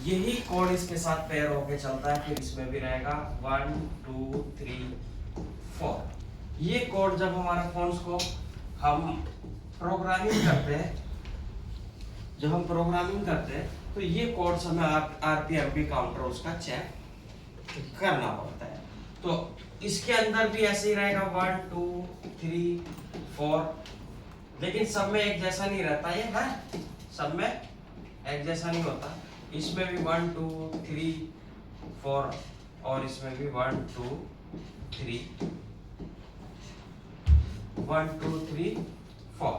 यही कोड इसके साथ पेयर होके चलता है, फिर इसमें भी रहेगा 1 2 3 4। ये कोड जब हमारे फोन्स को हम प्रोग्रामिंग करते हैं, जब हम प्रोग्रामिंग करते हैं तो ये कोड हमें आरपीएमपी काउंटर उसका चेक करना पड़ता है। तो इसके अंदर भी ऐसे ही रहेगा 1 2 3 4, लेकिन सब में एक जैसा नहीं रहता ये है, सब में एक जैसा नहीं होता। इसमें भी 1 2 3 4 और इसमें भी 1 2 3 1 2 3 4।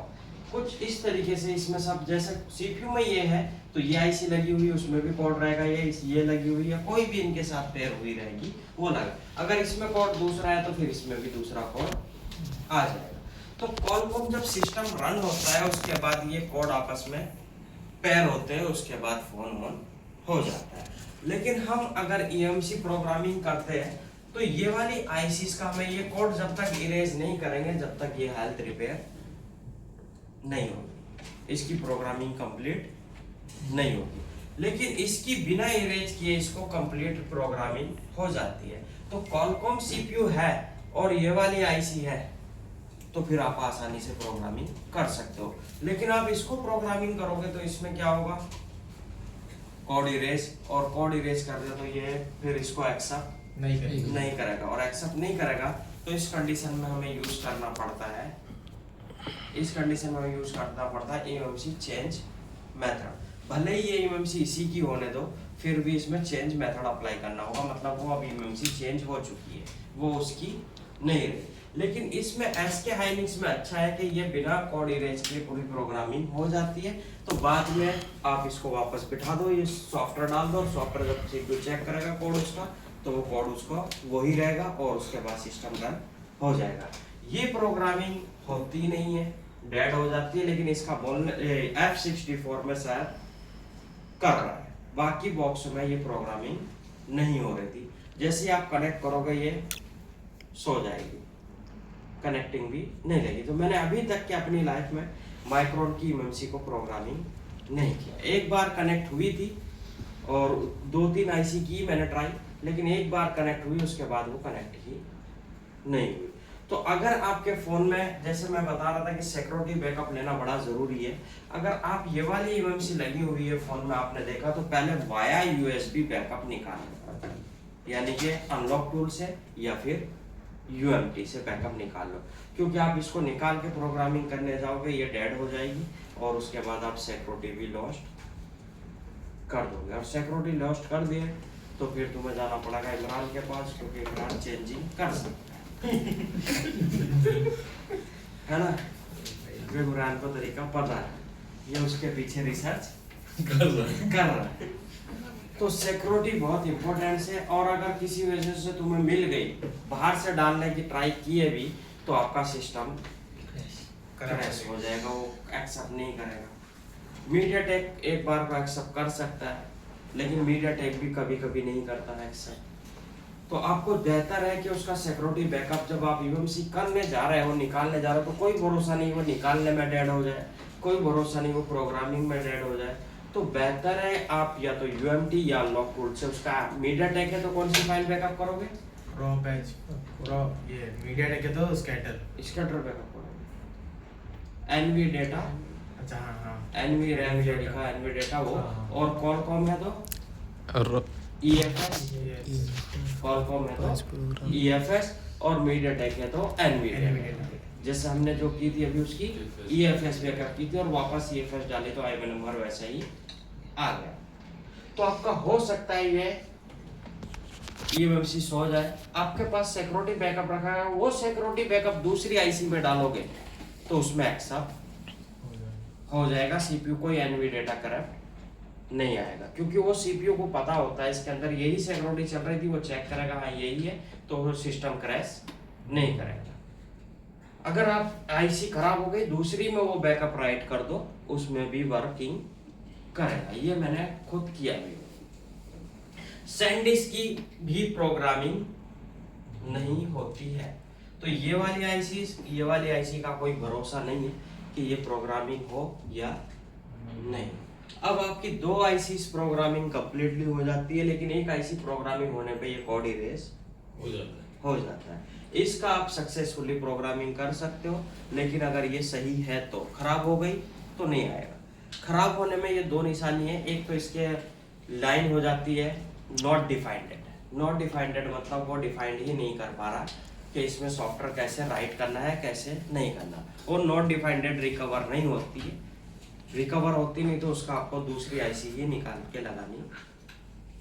कुछ इस तरीके से इसमें सब, जैसे सीपीयू में ये है तो ये आईसी लगी हुई है, उसमें भी कोड रहेगा, ये लगी हुई है, कोई भी इनके साथ पेयर हुई रहेगी वो लगा। अगर इसमें कोड दूसरा है तो फिर इसमें भी दूसरा कोड आ जाएगा। तो कॉलकॉम जब सिस्टम रन होता है उसके बाद ये कोड आपस में पेयर होते हैं, उसके बाद फोन ऑन हो जाता है। लेकिन हम अगर ईएमसी प्रोग्रामिंग करते हैं तो ये वाली आईसीस का हमें ये कोड जब तक इरेज नहीं करेंगे, जब तक ये हेल्थ रिपेयर नहीं होगी, इसकी प्रोग्रामिंग कंप्लीट नहीं होगी। लेकिन इसकी बिना इरेज किए इसको कंप्लीट प्रोग्रामिंग हो जाती है। तो कॉलकॉम सीपीयू है और ये वाली आईसी है तो फिर आप आसानी से प्रोग्रामिंग कर सकते हो। लेकिन आप इसको प्रोग्रामिंग करोगे तो इसमें क्या होगा, कोड इरेज, और कोड इरेज कर दे तो ये फिर इसको एक्सेप्ट नहीं करेगा, और एक्सेप्ट नहीं करेगा तो इस कंडीशन में हमें यूज करना पड़ता है, इस कंडीशन में यूज करना पड़ता है ईएमसी चेंज मेथड। भले ही ये ईएमसी इसी की होने दो, फिर भी इसमें चेंज मेथड अप्लाई करना होगा, मतलब वो अब ईएमसी चेंज हो चुकी है, वो उसकी नहीं रही। लेकिन इसमें एसके हाइनिक्स में अच्छा है कि ये बिना कोड इरेज के पूरी प्रोग्रामिंग हो जाती है। तो बाद में आप इसको वापस बिठा दो, ये सॉफ्टवेयर डाल दो, सॉफ्टवेयर जब सीपीयू चेक करेगा कोड उसका तो वो कोड उसको वही रहेगा और उसके बाद सिस्टम रन हो जाएगा। ये प्रोग्रामिंग होती नहीं है, डेड हो जाती है, लेकिन इसका बोलने F64 में शायद कर रहा है, बाकी बॉक्स में ये प्रोग्रामिंग नहीं हो रही थी। जैसे आप कनेक्ट करोगे ये सो जाएगी, कनेक्टिंग भी नहीं रहेगी। तो मैंने अभी तक की अपनी लाइफ में माइक्रोन की ईएमसी को प्रोग्रामिंग नहीं किया। एक बार कनेक्ट हुई थी और 2-3 आईसी की मैंने ट्राई, लेकिन एक बार कनेक्ट हुई उसके बाद वो कनेक्ट ही नहीं हुई। तो अगर आपके फोन में, जैसे मैं बता रहा था कि सिक्योरिटी बैकअप लेना बड़ा जरूरी है, अगर आप ये वाली ईएमसी लगी हुई है फोन में, आपने देखा तो पहले वाया यूएसबी बैकअप निकालना, यानी कि अनलॉक टूल से या फिर यूएमटी से बैकअप निकाल लो, क्योंकि आप इसको निकाल के प्रोग्रामिंग करने जाओगे ये डेड हो जाएगी और उसके बाद आप सिक्योरिटी भी लॉस्ट कर दोगे। और सिक्योरिटी लॉस्ट कर दिए तो फिर तुम्हें जाना पड़ेगा इमरान के पास, क्योंकि इमरान चेंजिंग कर सकता है ना। इमरान को तरीका पता है, ये उसके पीछे रिसर्च कर रहा है। तो सिक्योरिटी बहुत इंपॉर्टेंट है, और अगर किसी वजह से तुम्हें मिल गई, बाहर से डालने की ट्राई किए भी तो आपका सिस्टम क्रैश हो जाएगा, वो एक्सेप्ट नहीं करेगा। मीडियाटेक एक बार को एक्सेप्ट कर सकता है, लेकिन मीडियाटेक भी कभी कभी नहीं करता है एक्सेप्ट। तो आपको बेहतर है कि उसका सिक्योरिटी बैकअप जब आप ईएमसी करने जा रहे हो, निकालने जा रहे हो, तो कोई भरोसा नहीं वो निकालने में डेड हो जाए, कोई भरोसा नहीं वो प्रोग्रामिंग में डेड हो जाए। तो बेहतर है आप या तो यूएमटी या लॉक टूल से, उसका मीडियाटेक है तो कौन सी फाइल बैकअप करोगे, रॉ पैच, रॉ ये मीडियाटेक है तो स्कैटर बैकअप करोगे। एनवी डेटा, अच्छा हाँ एनवी रैम जो लिखा एनवी डेटा वो, और कॉलकॉम है तो ईएफएस, कॉलकॉम है तो ईएफएस, और मीडियाटेक है तो एनवी डेटा। जैसे हमने जो की थी अभी उसकी ईएफएस बैकअप की थी और वापस ईएफएस डाली तो आईबी नंबर वैसा ही आ गया। तो आपका हो सकता है ये ईएमसी सो जाए, आपके पास सिक्योरिटी बैकअप रखा है, वो सिक्योरिटी बैकअप दूसरी आईसी में डालोगे तो उसमें एक्सेप्ट हो जाएगा, सीपीयू कोई एनवी डेटा करप्ट नहीं आएगा, क्योंकि वो सीपीयू को पता होता है इसके अंदर यही सिक्योरिटी चल रही थी, वो चेक करेगा हाँ यही है, तो वो सिस्टम क्रैश नहीं करेगा। अगर आप आईसी खराब हो गई, दूसरी में वो बैकअप राइट कर दो, उसमें भी वर्किंग करेगा। ये मैंने खुद किया भी। सैंडिस्क की भी प्रोग्रामिंग नहीं होती है, तो ये वाली आईसी का कोई भरोसा नहीं है कि ये प्रोग्रामिंग हो या नहीं। अब आपकी 2 आईसीज प्रोग्रामिंग कंप्लीटली हो जाती है, लेकिन एक आईसी प्रोग्रामिंग होने पे ये कोड इरेज हो जाता है। इसका आप सक्सेसफुली प्रोग्रामिंग कर सकते हो, लेकिन अगर ये सही है तो, खराब हो गई तो नहीं आएगा। खराब होने में ये 2 निशानी है, एक तो इसके लाइन हो जाती है नॉट डिफाइंडेड। नॉट डिफाइंडेड मतलब वो डिफाइंड ही नहीं कर पा रहा कि इसमें सॉफ्टवेयर कैसे राइट करना है, कैसे नहीं करना। और नॉट डिफाइंडेड रिकवर नहीं होती है, रिकवर होती नहीं तो उसका आपको दूसरी आईसी ही निकाल के लगानी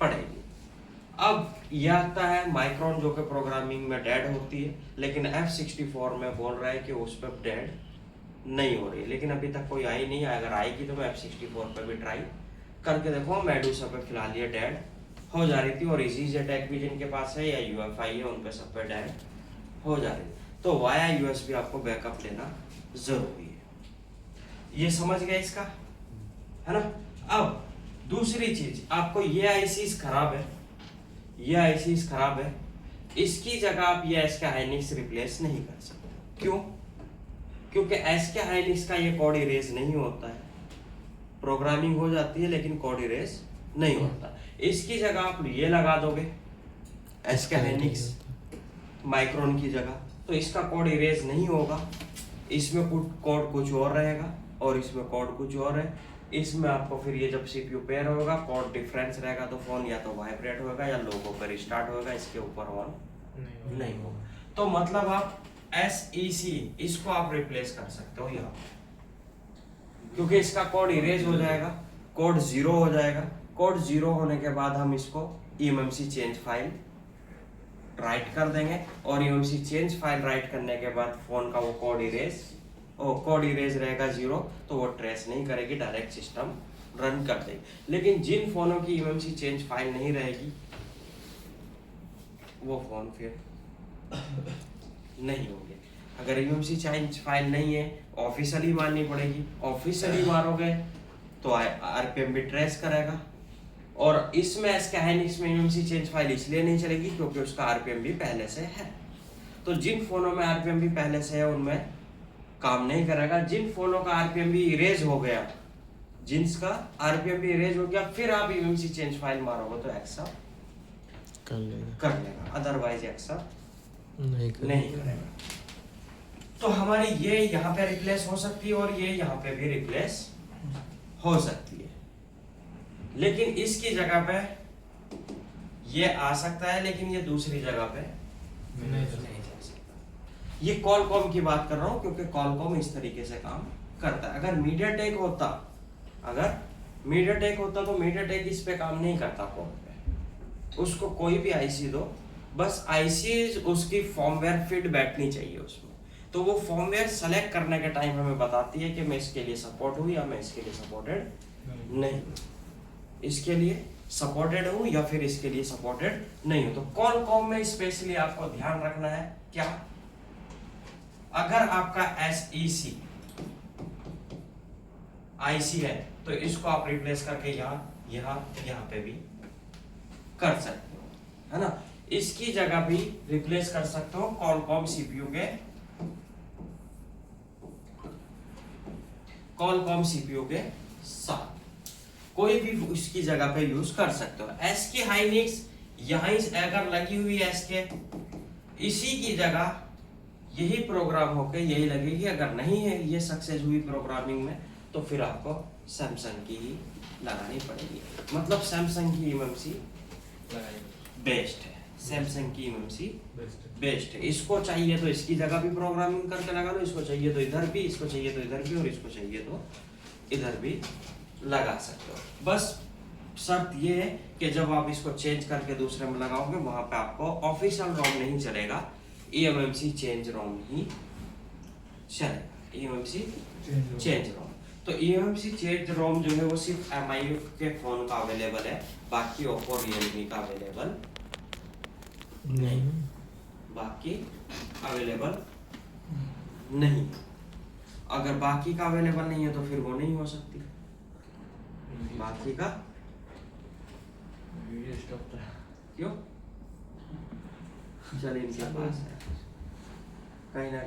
पड़ेगी। अब यह आता है माइक्रोन, जो कि प्रोग्रामिंग में डेड होती है, लेकिन F64 में बोल रहा है कि उस पर डेड नहीं हो रही है, लेकिन अभी तक कोई आई नहीं है। अगर आएगी तो मैं F64 पे भी ट्राई करके देखो। मेडूसा पे फिलहाल ये डेड हो जा रही थी, और इजी अटैक भी जिनके पास है या UEFI है उन पे सब पे डेड हो जा रही थी। तो वाया USB आपको बैकअप लेना जरूरी है। ये समझ गए इसका, है ना। अब दूसरी चीज, आपको ये आईसीज खराब है, ये आईसीज खराब है, इसकी जगह आप ये एसके हाइनिक्स रिप्लेस नहीं कर सकते। क्यों? क्योंकि एसके हाइनिक्स का ये कोड इरेज नहीं होता है। प्रोग्रामिंग हो जाती है लेकिन कोड इरेज नहीं होता। इसकी जगह आप ये लगा दोगे एसके हाइनिक्स माइक्रोन की जगह, तो इसका कोड इरेज नहीं होगा। इसमें कोड कुछ और रहेगा और इसमें कोड कुछ और है। इसमें आपको फिर ये जब सीपीयू पेयर होगा, कोड डिफरेंस रहेगा, तो फोन या तो वाइब्रेट होगा या लोगो पर स्टार्ट होगा, इसके ऊपर ऑन नहीं होगा। तो मतलब आप SEC इसको आप रिप्लेस कर सकते हो यहाँ, क्योंकि इसका कोड इरेज हो जाएगा, कोड 0 हो जाएगा। कोड 0 होने के बाद हम इसको eMMC चेंज फाइल राइट कर देंगे, और eMMC चेंज फाइल राइट करने के बाद फोन का वो कोड इरेज रहेगा 0, तो वो ट्रेस नहीं करेगी, डायरेक्ट सिस्टम रन कर देगी। लेकिन जिन फोनों की eMMC चेंज फाइल नहीं रहेगी वो फोन फिर नहीं होंगे। अगर eMMC चेंज फाइल नहीं है, ऑफिशियली मारनी पड़ेगी। ऑफिशियली मारोगे तो RPM भी ट्रेस करेगा, और इसमें एसके हाइनिक्स में eMMC चेंज फाइल इसलिए नहीं चलेगी क्योंकि उसका RPM भी पहले से है। तो जिन फोनों में RPM भी पहले से है उनमें काम नहीं करेगा। जिन फोनों का RPM भी इरेज हो गया, जिनका RPM भी इरेज हो गया, फिर आप eMMC चेंज फाइल मारोगे तो एक्सेप्ट कर लेगा, अदरवाइज एक्सेप्ट नहीं करेगा। तो हमारी ये यहाँ पे रिप्लेस हो सकती है और ये यहाँ पे भी रिप्लेस हो सकती है, लेकिन इसकी जगह पे ये आ सकता है, लेकिन ये दूसरी जगह पे नहीं जा सकता। ये कॉलकॉम की बात कर रहा हूँ क्योंकि कॉलकॉम इस तरीके से काम करता है। अगर मीडियाटेक होता तो मीडियाटेक इस पे काम नहीं करता कोड पे। उसको कोई भी आईसी दो, बस आईसी उसकी फॉर्मवेयर फिट बैठनी चाहिए उसमें, तो वो फॉर्मवेयर सेलेक्ट करने के टाइम हमें बताती है कि मैं इसके लिए सपोर्ट हूँ या मैं इसके लिए सपोर्टेड नहीं, इसके लिए सपोर्टेड हूँ या फिर इसके लिए सपोर्टेड नहीं हूँ। तो कॉलकॉम में स्पेशली आपको ध्यान रखना है क्या, अगर आपका SEC आईसी है तो इसको आप रिप्लेस करके यहाँ पे भी कर सकते हो, है ना। इसकी जगह भी रिप्लेस कर सकते हो कॉलकॉम सीपीयू के साथ, कोई भी उसकी जगह पे यूज कर सकते हो। एसके हाइनिक्स यहाँ अगर लगी हुई है एसके, इसी की जगह यही प्रोग्राम होके यही लगेगी। अगर नहीं है ये सक्सेस हुई प्रोग्रामिंग में, तो फिर आपको सैमसंग की ही लगानी पड़ेगी। मतलब सैमसंग की eMMC बेस्ट है, सैमसंग की eMMC बेस्ट है। इसको चाहिए तो इसकी जगह भी प्रोग्रामिंग करके लगा लो, इसको चाहिए तो इधर भी, इसको चाहिए तो इधर भी, और इसको चाहिए तो इधर भी लगा सकते हो। बस शर्त ये है कि जब आप इसको चेंज करके दूसरे में लगाओगे, वहां पे आपको ऑफिशियल रोम नहीं चलेगा, eMMC चेंज रोम ही चलेगा, eMMC चेंज रोम। तो eMMC चेंज रोम जो है वो सिर्फ MI के फोन का अवेलेबल है, बाकी ओप्पो रियलमी का अवेलेबल नहीं, बाकी अवेलेबल नहीं। अगर बाकी का अवेलेबल नहीं है तो फिर वो नहीं हो सकती, बाकी का क्यों? चलिए इनके पास है कहीं ना